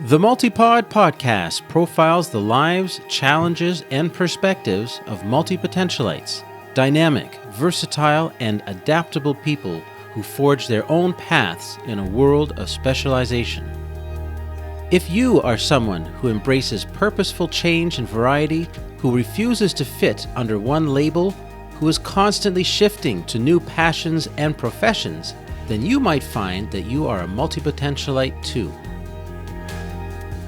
The MultiPod podcast profiles the lives, challenges, and perspectives of multipotentialites, dynamic, versatile, and adaptable people who forge their own paths in a world of specialization. If you are someone who embraces purposeful change and variety, who refuses to fit under one label, who is constantly shifting to new passions and professions, then you might find that you are a multipotentialite too.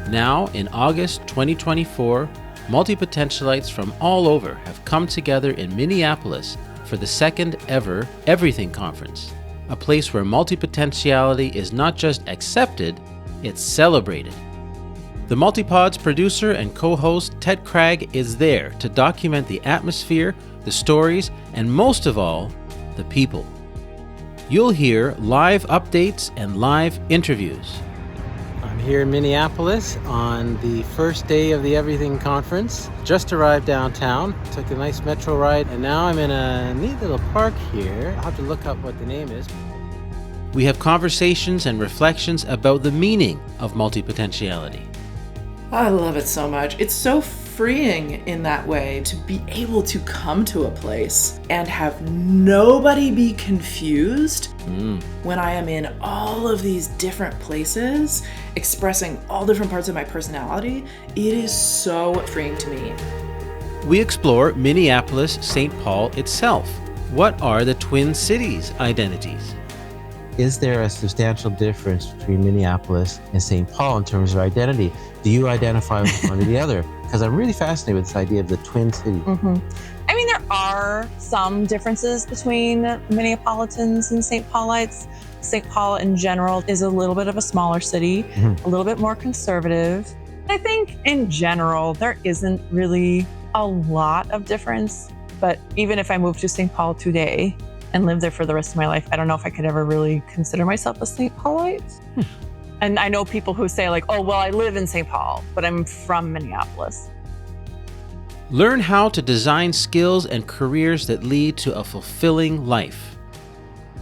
Now, in August 2024, multipotentialites from all over have come together in Minneapolis for the second ever Everything Conference, a place where multipotentiality is not just accepted, it's celebrated. The MultiPod's producer and co-host Ted Cragg is there to document the atmosphere, the stories, and most of all, the people. You'll hear live updates and live interviews. I'm here in Minneapolis on the first day of the Everything Conference. Just arrived downtown, took a nice metro ride, and now I'm in a neat little park here. I'll have to look up what the name is. We have conversations and reflections about the meaning of multipotentiality. I love it so much. It's so freeing in that way to be able to come to a place and have nobody be confused when I am in all of these different places, expressing all different parts of my personality. It is so freeing to me. We explore Minneapolis, St. Paul itself. What are the Twin Cities' identities? Is there a substantial difference between Minneapolis and St. Paul in terms of identity? Do you identify with one or the other? Because I'm really fascinated with this idea of the Twin Cities. I mean, there are some differences between Minneapolitans and St. Paulites. St. Paul in general is a little bit of a smaller city, a little bit more conservative. I think in general, there isn't really a lot of difference. But even if I moved to St. Paul today and live there for the rest of my life, I don't know if I could ever really consider myself a St. Paulite. And I know people who say like, oh, well, I live in St. Paul, but I'm from Minneapolis. Learn how to design skills and careers that lead to a fulfilling life.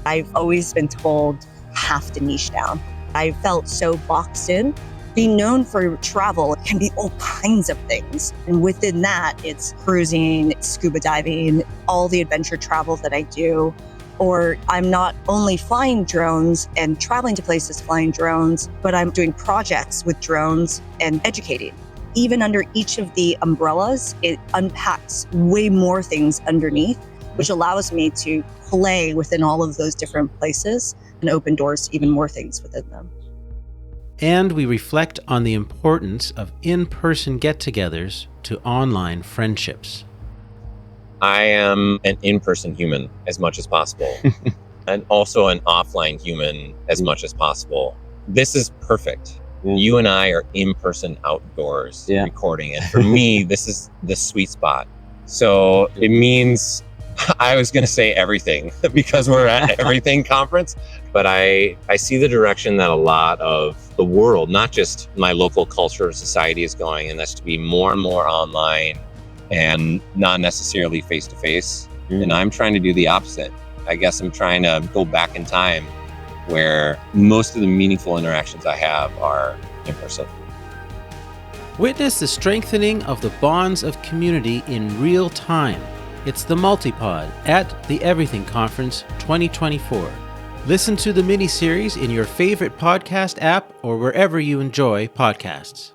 I've always been told, have to niche down. I felt so boxed in. Being known for travel can be all kinds of things. And within that, it's cruising, scuba diving, all the adventure travel that I do. Or I'm not only flying drones and traveling to places flying drones, but I'm doing projects with drones and educating. Even under each of the umbrellas, it unpacks way more things underneath, which allows me to play within all of those different places and open doors to even more things within them. And we reflect on the importance of in-person get-togethers to online friendships. I am an in-person human as much as possible, and also an offline human as much as possible. This is perfect. You and I are in-person outdoors recording, and for me, this is the sweet spot. So it means, I was going to say everything because we're at Everything Conference, but I see the direction that a lot of the world, not just my local culture or society, is going, and that's to be more and more online and not necessarily face-to-face. And I'm trying to do the opposite. I guess I'm trying to go back in time where most of the meaningful interactions I have are in person. Witness the strengthening of the bonds of community in real time. It's the MultiPod at the Everything Conference 2024. Listen to the Miniseries in your favorite podcast app or wherever you enjoy podcasts.